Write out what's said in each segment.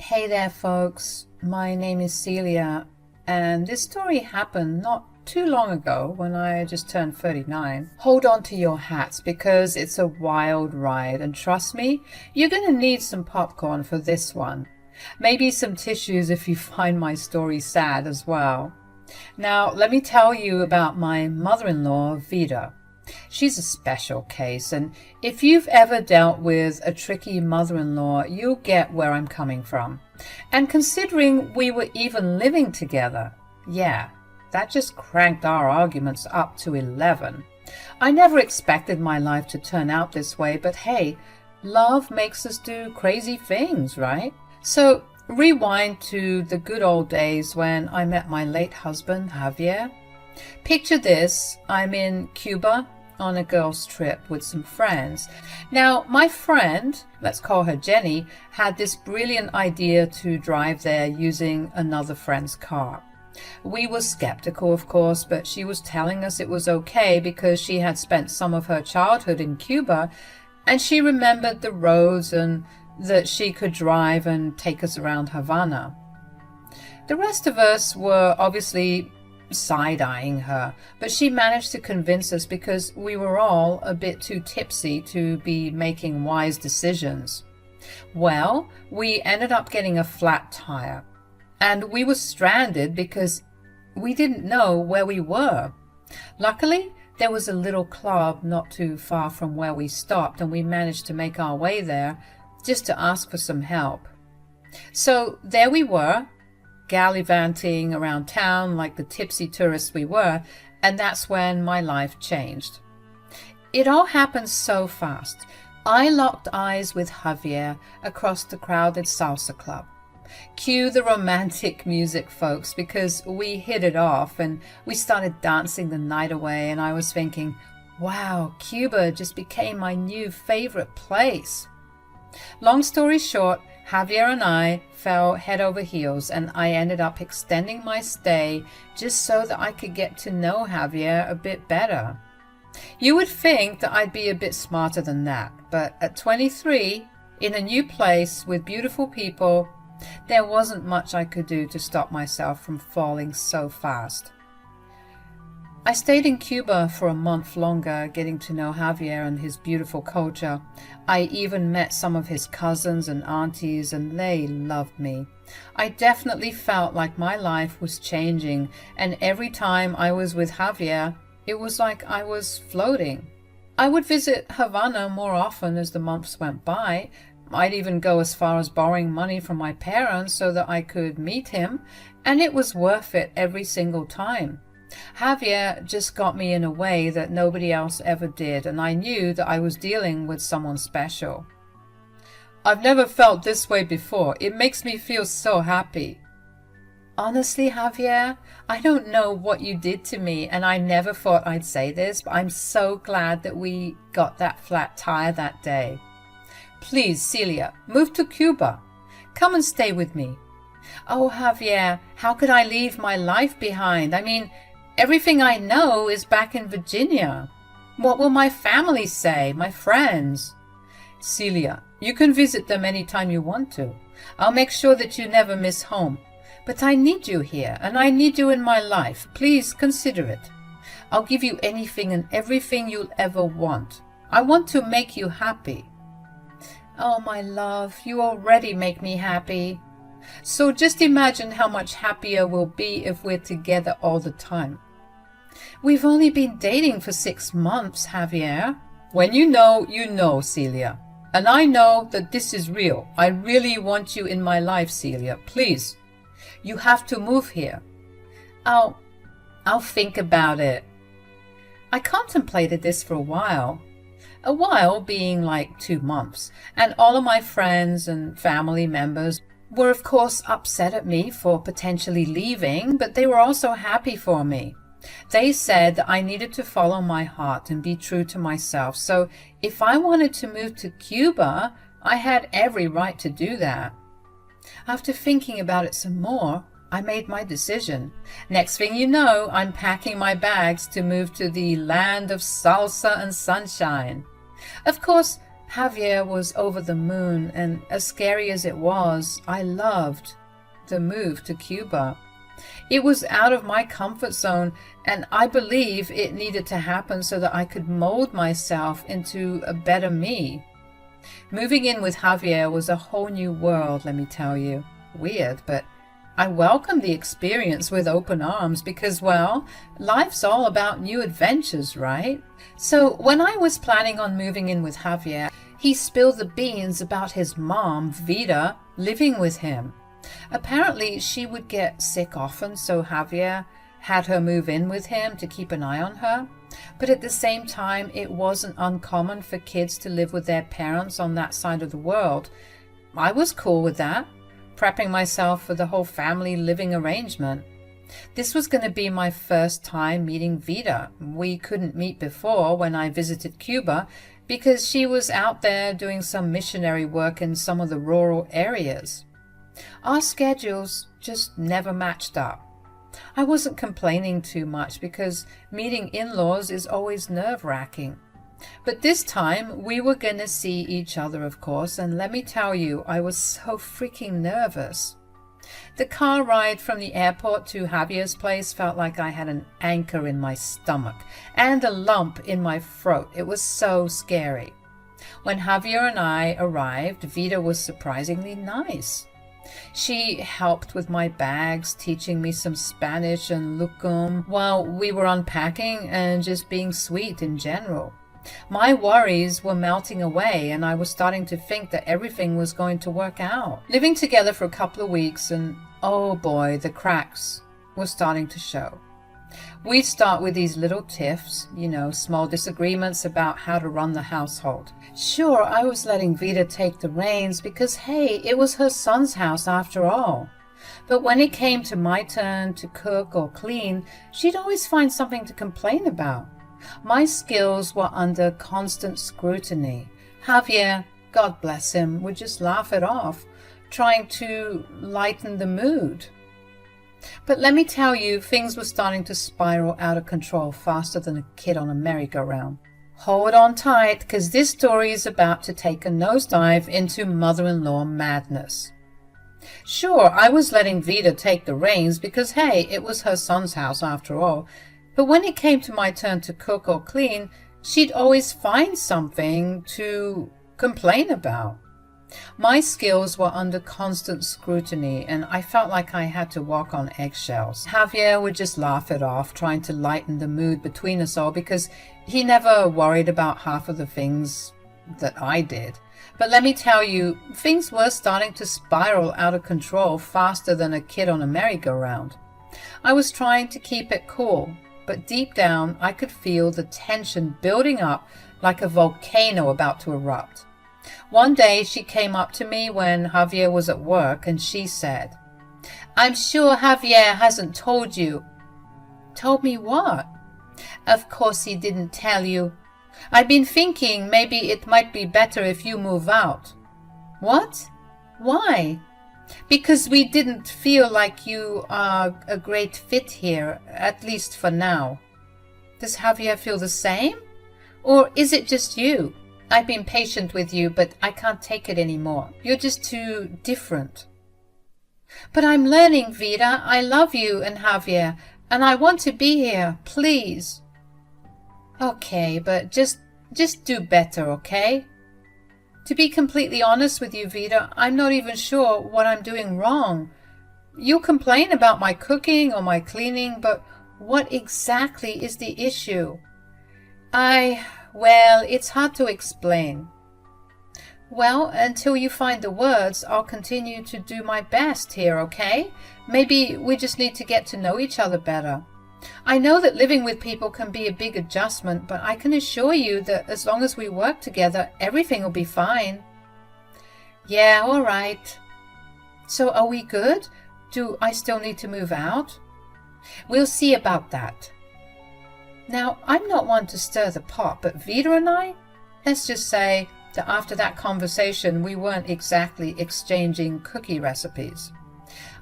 Hey there, folks. My name is Celia, and this story happened not too long ago when I just turned 39. Hold on to your hats because it's a wild ride, and trust me, you're going to need some popcorn for this one. Maybe some tissues if you find my story sad as well. Now, let me tell you about my mother-in-law, Vida. She's a special case, and if you've ever dealt with a tricky mother-in-law, you'll get where I'm coming from. And considering we were even living together, yeah, that just cranked our arguments up to 11. I never expected my life to turn out this way, but hey, love makes us do crazy things, right? So rewind to the good old days when I met my late husband, Javier. Picture this, I'm in Cuba on a girls' trip with some friends. Now, my friend, let's call her Jenny, had this brilliant idea to drive there using another friend's car. We were skeptical, of course, but she was telling us it was okay because she had spent some of her childhood in Cuba and she remembered the roads and that she could drive and take us around Havana. The rest of us were obviously side-eyeing her, but she managed to convince us because we were all a bit too tipsy to be making wise decisions. Well, we ended up getting a flat tire, and we were stranded because we didn't know where we were. Luckily, there was a little club not too far from where we stopped, and we managed to make our way there just to ask for some help. So there we were, gallivanting around town like the tipsy tourists we were, and that's when my life changed. It all happened so fast. I locked eyes with Javier across the crowded salsa club. Cue the romantic music, folks, because we hit it off and we started dancing the night away, and I was thinking, wow, Cuba just became my new favorite place. Long story short, Javier and I fell head over heels, and I ended up extending my stay just so that I could get to know Javier a bit better. You would think that I'd be a bit smarter than that, but at 23, in a new place with beautiful people, there wasn't much I could do to stop myself from falling so fast. I stayed in Cuba for a month longer, getting to know Javier and his beautiful culture. I even met some of his cousins and aunties, and they loved me. I definitely felt like my life was changing, and every time I was with Javier, it was like I was floating. I would visit Havana more often as the months went by. I'd even go as far as borrowing money from my parents so that I could meet him, and it was worth it every single time. Javier just got me in a way that nobody else ever did, and I knew that I was dealing with someone special. I've never felt this way before. It makes me feel so happy. Honestly, Javier, I don't know what you did to me, and I never thought I'd say this, but I'm so glad that we got that flat tire that day. Please, Celia, move to Cuba. Come and stay with me. Oh, Javier, how could I leave my life behind? I mean, everything I know is back in Virginia. What will my family say, my friends? Celia, you can visit them anytime you want to. I'll make sure that you never miss home. But I need you here, and I need you in my life. Please consider it. I'll give you anything and everything you'll ever want. I want to make you happy. Oh, my love, you already make me happy. So just imagine how much happier we'll be if we're together all the time. We've only been dating for 6 months, Javier. When you know, Celia. And I know that this is real. I really want you in my life, Celia. Please. You have to move here. I'll think about it. I contemplated this for a while. A while being like 2 months. And all of my friends and family members were of course upset at me for potentially leaving, but they were also happy for me. They said that I needed to follow my heart and be true to myself. So if I wanted to move to Cuba, I had every right to do that. After thinking about it some more, I made my decision. Next thing you know, I'm packing my bags to move to the land of salsa and sunshine. Of course, Javier was over the moon, and as scary as it was, I loved the move to Cuba. It was out of my comfort zone, and I believe it needed to happen so that I could mold myself into a better me. Moving in with Javier was a whole new world, let me tell you. Weird, but I welcomed the experience with open arms because, well, life's all about new adventures, right? So when I was planning on moving in with Javier, he spilled the beans about his mom, Vida, living with him. Apparently, she would get sick often, so Javier had her move in with him to keep an eye on her. But at the same time, it wasn't uncommon for kids to live with their parents on that side of the world. I was cool with that, prepping myself for the whole family living arrangement. This was going to be my first time meeting Vida. We couldn't meet before when I visited Cuba because she was out there doing some missionary work in some of the rural areas. Our schedules just never matched up. I wasn't complaining too much because meeting in-laws is always nerve-wracking. But this time we were going to see each other, of course, and let me tell you, I was so freaking nervous. The car ride from the airport to Javier's place felt like I had an anchor in my stomach and a lump in my throat. It was so scary. When Javier and I arrived, Vida was surprisingly nice. She helped with my bags, teaching me some Spanish and lucum while we were unpacking and just being sweet in general. My worries were melting away and I was starting to think that everything was going to work out. Living together for a couple of weeks and oh boy, the cracks were starting to show. We'd start with these little tiffs, small disagreements about how to run the household. Sure, I was letting Vida take the reins because, hey, it was her son's house after all. But when it came to my turn to cook or clean, she'd always find something to complain about. My skills were under constant scrutiny. Javier, God bless him, would just laugh it off, trying to lighten the mood. But let me tell you, things were starting to spiral out of control faster than a kid on a merry-go-round. Hold on tight, because this story is about to take a nosedive into mother-in-law madness. Sure, I was letting Vida take the reins because, hey, it was her son's house after all. But when it came to my turn to cook or clean, she'd always find something to complain about. My skills were under constant scrutiny, and I felt like I had to walk on eggshells. Javier would just laugh it off, trying to lighten the mood between us all, because he never worried about half of the things that I did. But let me tell you, things were starting to spiral out of control faster than a kid on a merry-go-round. I was trying to keep it cool, but deep down I could feel the tension building up like a volcano about to erupt. One day she came up to me when Javier was at work and she said, "I'm sure Javier hasn't told you." "Told me what?" "Of course he didn't tell you. I've been thinking maybe it might be better if you move out." "What? Why?" "Because we didn't feel like you are a great fit here, at least for now." "Does Javier feel the same? Or is it just you? I've been patient with you, but I can't take it anymore. You're just too different." "But I'm learning, Vida. I love you and Javier, and I want to be here, please." "Okay, but just do better, okay?" "To be completely honest with you, Vida, I'm not even sure what I'm doing wrong. You'll complain about my cooking or my cleaning, but what exactly is the issue?" Well, it's hard to explain." "Well, until you find the words, I'll continue to do my best here, okay? Maybe we just need to get to know each other better. I know that living with people can be a big adjustment, but I can assure you that as long as we work together, everything will be fine." "Yeah, all right." "So are we good? Do I still need to move out?" "We'll see about that." Now, I'm not one to stir the pot, but Vida and I, let's just say that after that conversation, we weren't exactly exchanging cookie recipes.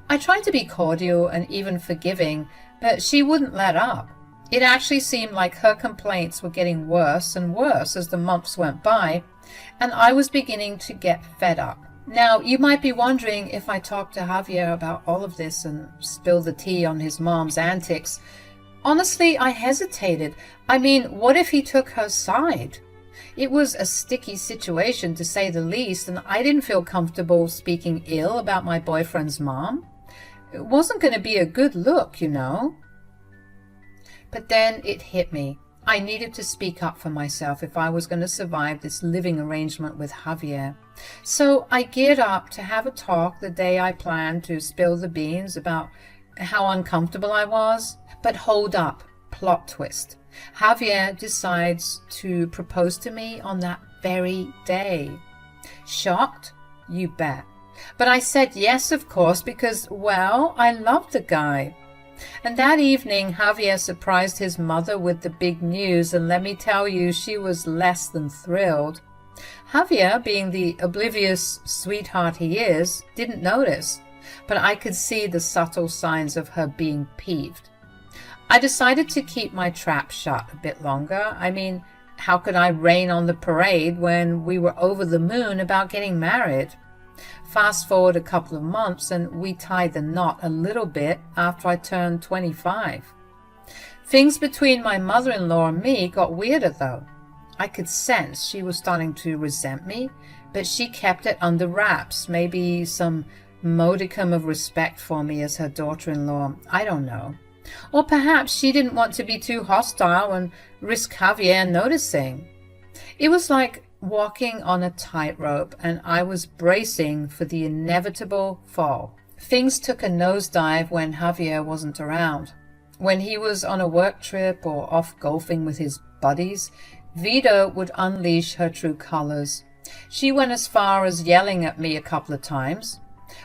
I tried to be cordial and even forgiving, but she wouldn't let up. It actually seemed like her complaints were getting worse and worse as the months went by, and I was beginning to get fed up. Now, you might be wondering if I talked to Javier about all of this and spilled the tea on his mom's antics. Honestly, I hesitated. I mean, what if he took her side? It was a sticky situation, to say the least, and I didn't feel comfortable speaking ill about my boyfriend's mom. It wasn't going to be a good look, you know. But then it hit me. I needed to speak up for myself if I was going to survive this living arrangement with Javier. So I geared up to have a talk the day I planned to spill the beans about how uncomfortable I was. But hold up, plot twist. Javier decides to propose to me on that very day. Shocked? You bet. But I said yes, of course, because, well, I loved the guy. And that evening, Javier surprised his mother with the big news, and let me tell you, she was less than thrilled. Javier, being the oblivious sweetheart he is, didn't notice, but I could see the subtle signs of her being peeved. I decided to keep my trap shut a bit longer. I mean, how could I rain on the parade when we were over the moon about getting married? Fast forward a couple of months and we tied the knot a little bit after I turned 25. Things between my mother-in-law and me got weirder though. I could sense she was starting to resent me, but she kept it under wraps, maybe some modicum of respect for me as her daughter-in-law. I don't know. Or perhaps she didn't want to be too hostile and risk Javier noticing. It was like walking on a tightrope, and I was bracing for the inevitable fall. Things took a nosedive when Javier wasn't around. When he was on a work trip or off golfing with his buddies, Vida would unleash her true colors. She went as far as yelling at me a couple of times.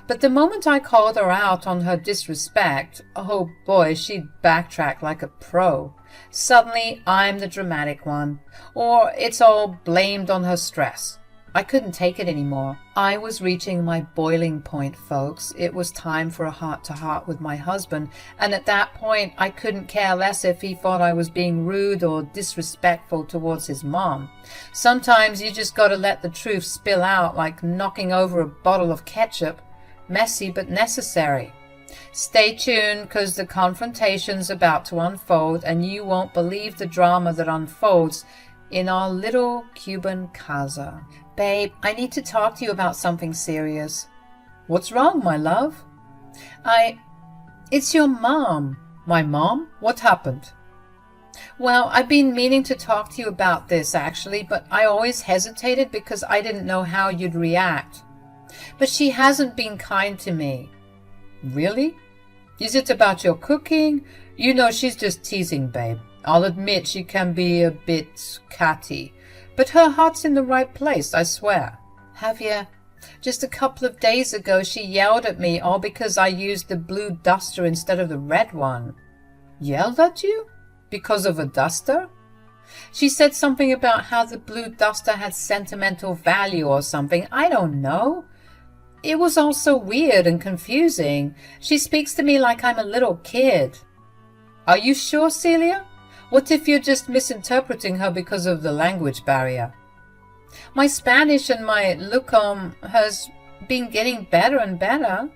But the moment I called her out on her disrespect, oh boy, she'd backtrack like a pro. Suddenly, I'm the dramatic one, or it's all blamed on her stress. I couldn't take it anymore. I was reaching my boiling point, folks. It was time for a heart-to-heart with my husband, and at that point, I couldn't care less if he thought I was being rude or disrespectful towards his mom. Sometimes you just gotta let the truth spill out like knocking over a bottle of ketchup. Messy but necessary. Stay tuned, because the confrontation's about to unfold, and you won't believe the drama that unfolds in our little Cuban casa. Babe, I need to talk to you about something serious. What's wrong, my love? It's your mom. My mom? What happened? Well, I've been meaning to talk to you about this, actually, but I always hesitated because I didn't know how you'd react. But she hasn't been kind to me. Really? Is it about your cooking? You know, she's just teasing, babe. I'll admit she can be a bit catty, but her heart's in the right place, I swear. Javier, just a couple of days ago she yelled at me all because I used the blue duster instead of the red one. Yelled at you? Because of a duster? She said something about how the blue duster had sentimental value or something. I don't know. It was all so weird and confusing. She speaks to me like I'm a little kid. Are you sure, Celia? What if you're just misinterpreting her because of the language barrier? My Spanish and my lucum has been getting better and better.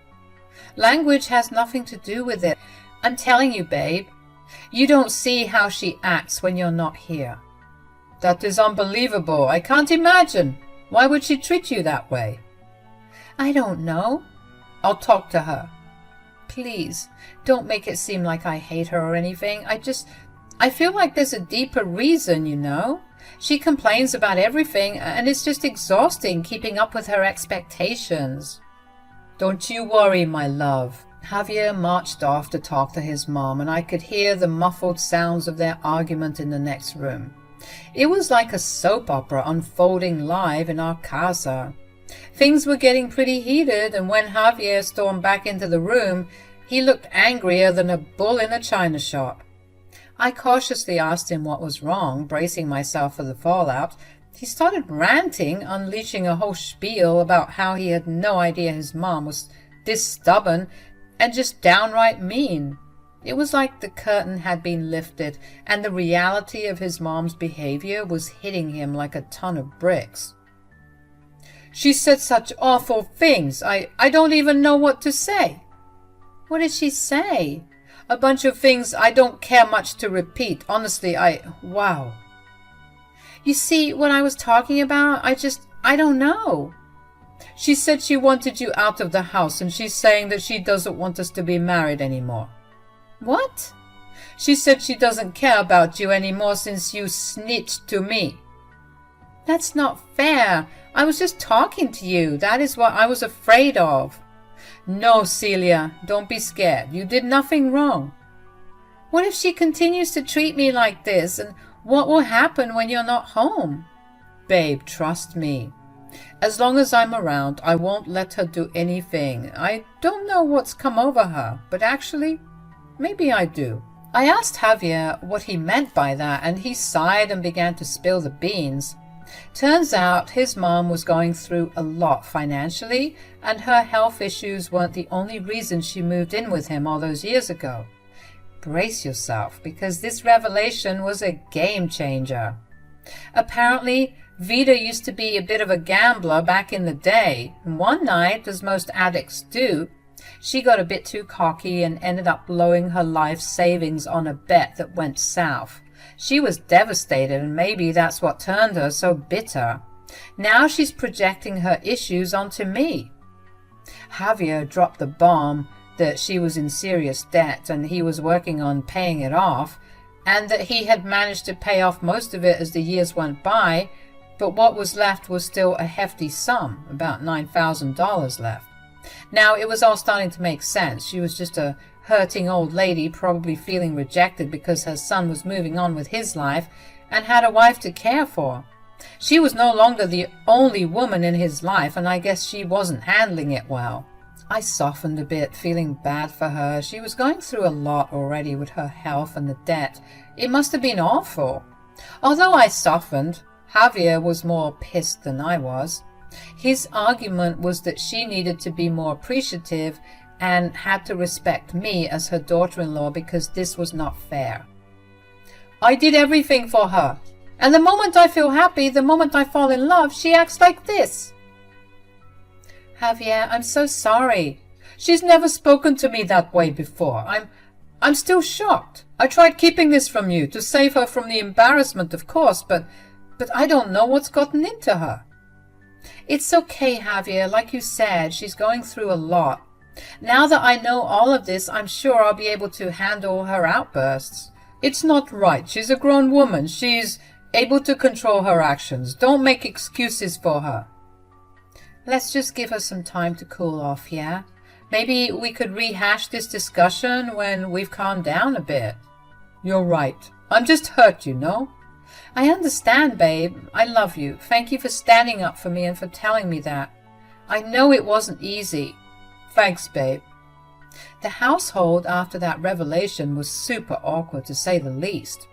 Language has nothing to do with it. I'm telling you, babe, you don't see how she acts when you're not here. That is unbelievable. I can't imagine. Why would she treat you that way? I don't know. I'll talk to her. Please, don't make it seem like I hate her or anything. I feel like there's a deeper reason, you know. She complains about everything, and it's just exhausting keeping up with her expectations. Don't you worry, my love. Javier marched off to talk to his mom, and I could hear the muffled sounds of their argument in the next room. It was like a soap opera unfolding live in our casa. Things were getting pretty heated, and when Javier stormed back into the room, he looked angrier than a bull in a china shop. I cautiously asked him what was wrong, bracing myself for the fallout. He started ranting, unleashing a whole spiel about how he had no idea his mom was this stubborn and just downright mean. It was like the curtain had been lifted, and the reality of his mom's behavior was hitting him like a ton of bricks. She said such awful things. I don't even know what to say. What did she say? A bunch of things I don't care much to repeat. Honestly, wow. You see what I was talking about? I don't know. She said she wanted you out of the house, and she's saying that she doesn't want us to be married anymore. What? She said she doesn't care about you anymore since you snitched to me. That's not fair. I was just talking to you. That is what I was afraid of. No, Celia, don't be scared. You did nothing wrong. What if she continues to treat me like this, and what will happen when you're not home? Babe, trust me. As long as I'm around, I won't let her do anything. I don't know what's come over her, but actually, maybe I do. I asked Javier what he meant by that, and he sighed and began to spill the beans. Turns out his mom was going through a lot financially, and her health issues weren't the only reason she moved in with him all those years ago. Brace yourself, because this revelation was a game changer. Apparently, Vida used to be a bit of a gambler back in the day. One night, as most addicts do, she got a bit too cocky and ended up blowing her life savings on a bet that went south. She was devastated, and maybe that's what turned her so bitter. Now she's projecting her issues onto me. Javier dropped the bomb that she was in serious debt and he was working on paying it off, and that he had managed to pay off most of it as the years went by, but what was left was still a hefty sum, about $9,000 left. Now it was all starting to make sense. She was just a hurting old lady, probably feeling rejected because her son was moving on with his life and had a wife to care for. She was no longer the only woman in his life, and I guess she wasn't handling it well. I softened a bit, feeling bad for her. She was going through a lot already with her health and the debt. It must have been awful. Although I softened, Javier was more pissed than I was. His argument was that she needed to be more appreciative and had to respect me as her daughter-in-law because this was not fair. I did everything for her, and the moment I feel happy, the moment I fall in love, she acts like this. Javier, I'm so sorry. She's never spoken to me that way before. I'm still shocked. I tried keeping this from you to save her from the embarrassment, of course, but I don't know what's gotten into her. It's okay, Javier. Like you said, she's going through a lot. Now that I know all of this, I'm sure I'll be able to handle her outbursts. It's not right. She's a grown woman. She's able to control her actions. Don't make excuses for her. Let's just give her some time to cool off, yeah? Maybe we could rehash this discussion when we've calmed down a bit. You're right. I'm just hurt, you know? I understand, babe. I love you. Thank you for standing up for me and for telling me that. I know it wasn't easy. Thanks, babe. The household after that revelation was super awkward, to say the least.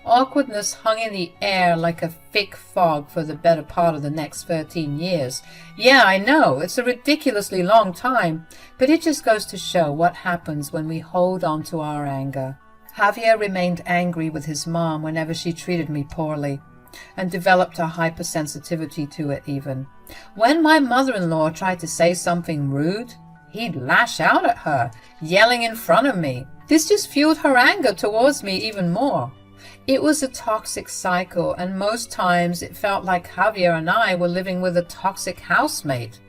Awkwardness hung in the air like a thick fog for the better part of the next 13 years. Yeah, I know, it's a ridiculously long time, but it just goes to show what happens when we hold on to our anger. Javier remained angry with his mom whenever she treated me poorly, and developed a hypersensitivity to it even. When my mother-in-law tried to say something rude, he'd lash out at her, yelling in front of me. This just fueled her anger towards me even more. It was a toxic cycle, and most times it felt like Javier and I were living with a toxic housemate,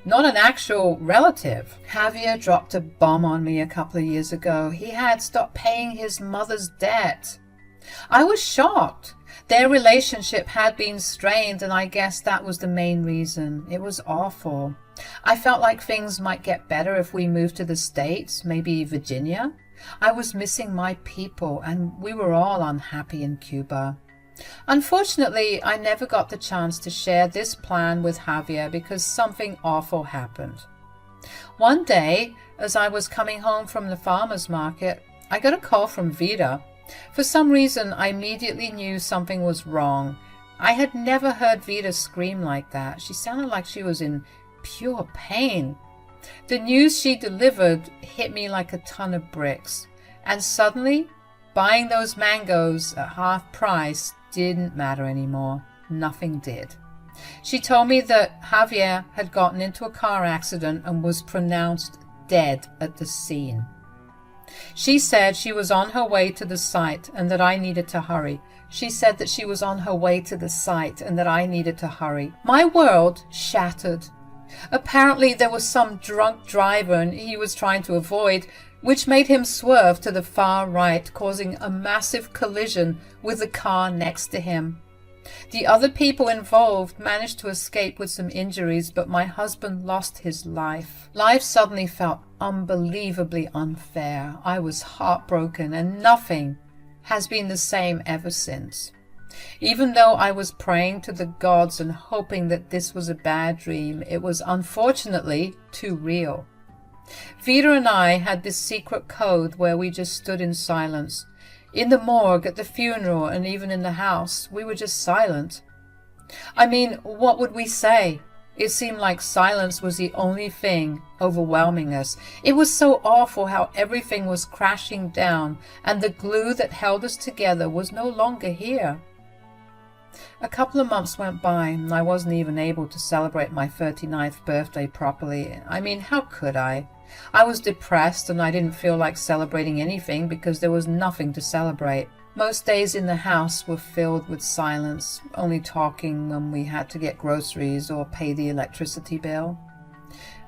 not an actual relative. Javier dropped a bomb on me a couple of years ago. He had stopped paying his mother's debt. I was shocked. Their relationship had been strained, and I guess that was the main reason. It was awful. I felt like things might get better if we moved to the States, maybe Virginia. I was missing my people, and we were all unhappy in Cuba. Unfortunately, I never got the chance to share this plan with Javier because something awful happened. One day, as I was coming home from the farmer's market, I got a call from Vida. For some reason, I immediately knew something was wrong. I had never heard Vida scream like that. She sounded like she was in pure pain. The news she delivered hit me like a ton of bricks, and suddenly, buying those mangoes at half price didn't matter anymore. Nothing did. She told me that Javier had gotten into a car accident and was pronounced dead at the scene. She said she was on her way to the site and that I needed to hurry. She said that she was on her way to the site and that I needed to hurry. My world shattered. Apparently there was some drunk driver and he was trying to avoid, which made him swerve to the far right, causing a massive collision with the car next to him. The other people involved managed to escape with some injuries, but my husband lost his life. Life suddenly felt unbelievably unfair. I was heartbroken, and nothing has been the same ever since. Even though I was praying to the gods and hoping that this was a bad dream, it was unfortunately too real. Vida and I had this secret code where we just stood in silence. In the morgue, at the funeral, and even in the house, we were just silent. I mean, what would we say? It seemed like silence was the only thing overwhelming us. It was so awful how everything was crashing down, and the glue that held us together was no longer here. A couple of months went by, and I wasn't even able to celebrate my 39th birthday properly. I mean, how could I? I was depressed and I didn't feel like celebrating anything because there was nothing to celebrate. Most days in the house were filled with silence, only talking when we had to get groceries or pay the electricity bill.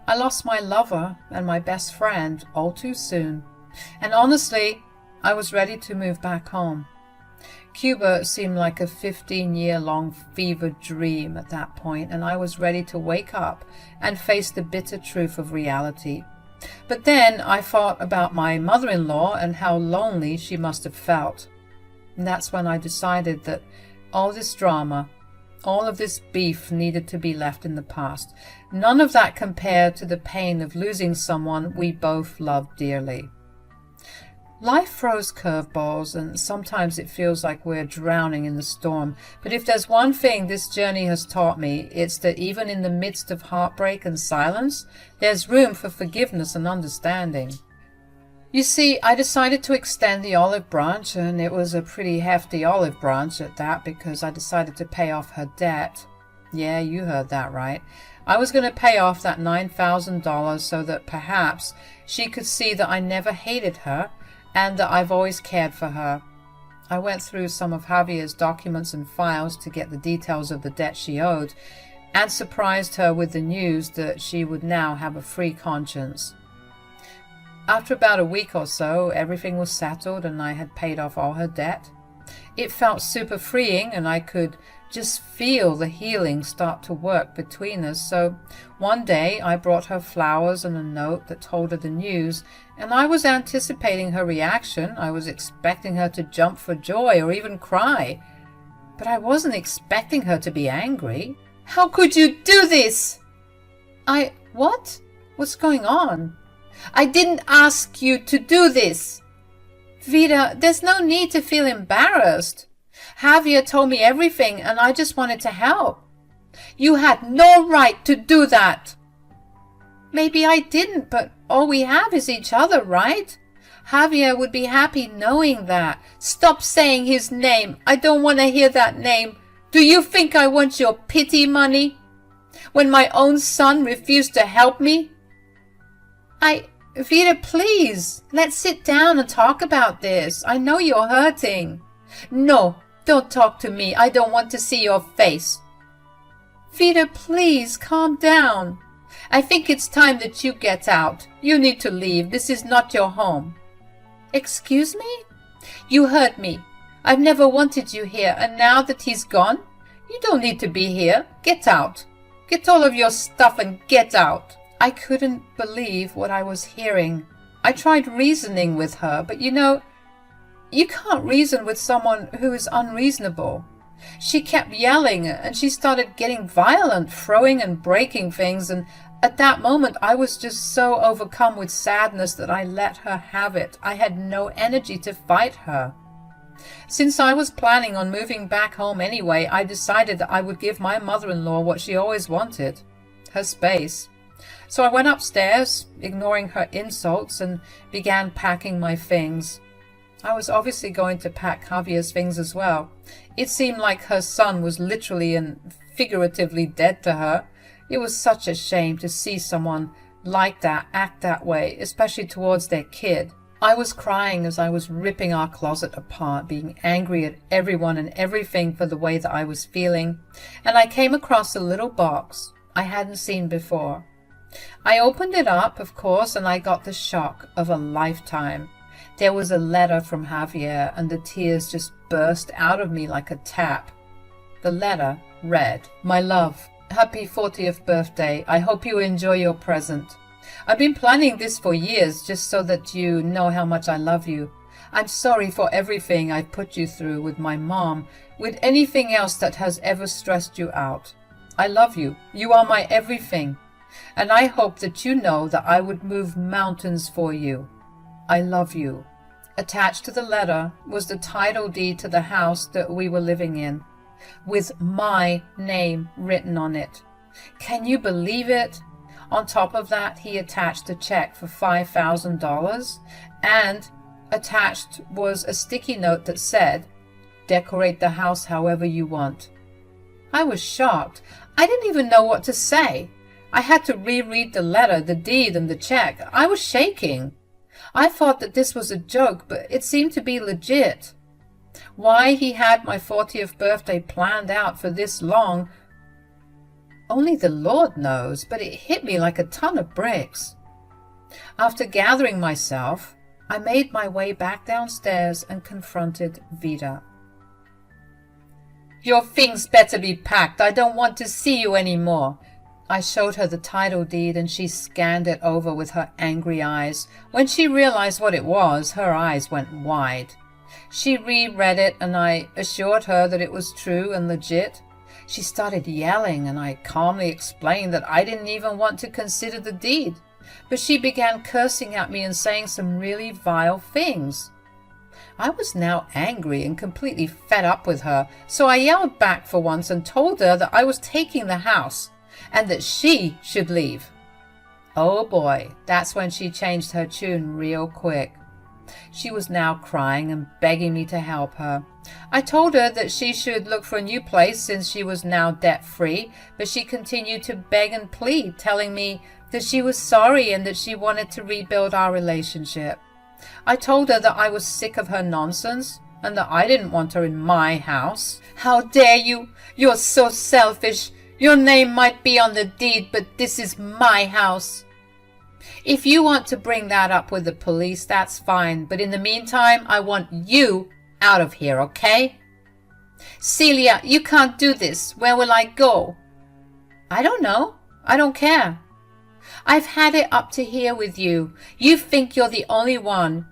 I lost my lover and my best friend all too soon, and honestly, I was ready to move back home. Cuba seemed like a 15-year-long fever dream at that point, and I was ready to wake up and face the bitter truth of reality. But then I thought about my mother-in-law and how lonely she must have felt. And that's when I decided that all this drama, all of this beef needed to be left in the past. None of that compared to the pain of losing someone we both loved dearly. Life throws curveballs, and sometimes it feels like we're drowning in the storm. But if there's one thing this journey has taught me, it's that even in the midst of heartbreak and silence, there's room for forgiveness and understanding. You see, I decided to extend the olive branch, and it was a pretty hefty olive branch at that, because I decided to pay off her debt. Yeah, you heard that right. I was going to pay off that $9,000 so that perhaps she could see that I never hated her, and that I've always cared for her. I went through some of Javier's documents and files to get the details of the debt she owed, and surprised her with the news that she would now have a free conscience. After about a week or so, everything was settled and I had paid off all her debt. It felt super freeing, and I could just feel the healing start to work between us. So one day I brought her flowers and a note that told her the news, and I was anticipating her reaction. I was expecting her to jump for joy or even cry. But I wasn't expecting her to be angry. "How could you do this?" What? What's going on? "I didn't ask you to do this." "Vida, there's no need to feel embarrassed. Javier told me everything and I just wanted to help." "You had no right to do that." "Maybe I didn't, but all we have is each other, right? Javier would be happy knowing that." "Stop saying his name. I don't want to hear that name. Do you think I want your pity money? When my own son refused to help me?" Vida, please, let's sit down and talk about this. I know you're hurting." "No, don't talk to me. I don't want to see your face." "Vida, please, calm down. I think it's time that you get out. You need to leave. This is not your home." "Excuse me?" "You heard me. I've never wanted you here, and now that he's gone, you don't need to be here. Get out. Get all of your stuff and get out." I couldn't believe what I was hearing. I tried reasoning with her, but you can't reason with someone who is unreasonable. She kept yelling, and she started getting violent, throwing and breaking things, and at that moment I was just so overcome with sadness that I let her have it. I had no energy to fight her. Since I was planning on moving back home anyway, I decided that I would give my mother-in-law what she always wanted, her space. So I went upstairs, ignoring her insults, and began packing my things. I was obviously going to pack Javier's things as well. It seemed like her son was literally in figuratively dead to her. It was such a shame to see someone like that act that way, especially towards their kid. I was crying as I was ripping our closet apart, being angry at everyone and everything for the way that I was feeling, and I came across a little box I hadn't seen before. I opened it up, of course, and I got the shock of a lifetime. There was a letter from Javier, and the tears just burst out of me like a tap. The letter read, "My love, happy 40th birthday. I hope you enjoy your present. I've been planning this for years just so that you know how much I love you. I'm sorry for everything I've put you through with my mom, with anything else that has ever stressed you out. I love you. You are my everything. And I hope that you know that I would move mountains for you. I love you." Attached to the letter was the title deed to the house that we were living in, with my name written on it. Can you believe it? On top of that, he attached a check for $5,000, and attached was a sticky note that said, "Decorate the house however you want." I was shocked. I didn't even know what to say. I had to reread the letter, the deed, and the check. I was shaking. I thought that this was a joke, but it seemed to be legit. Why he had my 40th birthday planned out for this long, only the Lord knows, but it hit me like a ton of bricks. After gathering myself, I made my way back downstairs and confronted Vida. "Your things better be packed. I don't want to see you anymore." I showed her the title deed, and she scanned it over with her angry eyes. When she realized what it was, her eyes went wide. She reread it, and I assured her that it was true and legit. She started yelling, and I calmly explained that I didn't even want to consider the deed. But she began cursing at me and saying some really vile things. I was now angry and completely fed up with her, so I yelled back for once and told her that I was taking the house and that she should leave. Oh boy, that's when she changed her tune real quick. She was now crying and begging me to help her. I told her that she should look for a new place since she was now debt-free, but she continued to beg and plead, telling me that she was sorry and that she wanted to rebuild our relationship. I told her that I was sick of her nonsense and that I didn't want her in my house. "How dare you? You're so selfish. Your name might be on the deed, but this is my house. If you want to bring that up with the police, that's fine, but in the meantime, I want you out of here, okay? Celia, you can't do this. Where will I go?" "I don't know. I don't care. I've had it up to here with you. You think you're the only one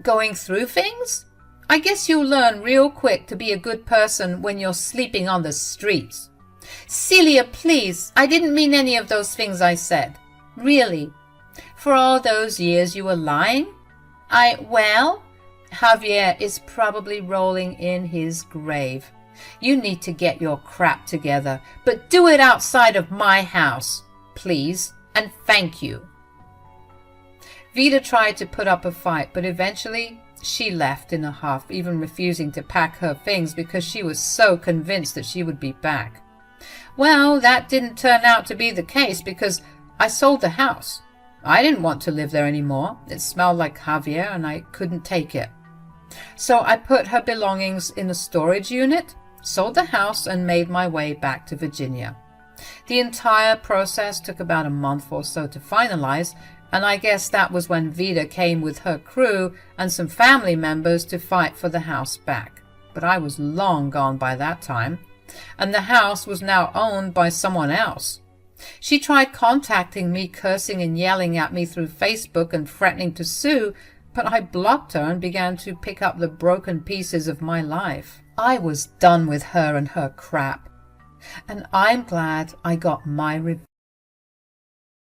going through things? I guess you'll learn real quick to be a good person when you're sleeping on the streets." "Celia, please. I didn't mean any of those things I said. Really. For all those years you were lying? Well, Javier is probably rolling in his grave. You need to get your crap together, but do it outside of my house, please, and thank you." Vida tried to put up a fight, but eventually she left in a huff, even refusing to pack her things because she was so convinced that she would be back. Well, that didn't turn out to be the case because I sold the house. I didn't want to live there anymore. It smelled like Javier and I couldn't take it. So I put her belongings in a storage unit, sold the house, and made my way back to Virginia. The entire process took about a month or so to finalize, and I guess that was when Vida came with her crew and some family members to fight for the house back. But I was long gone by that time, and the house was now owned by someone else. She tried contacting me, cursing and yelling at me through Facebook and threatening to sue, but I blocked her and began to pick up the broken pieces of my life. I was done with her and her crap, and I'm glad I got my revenge.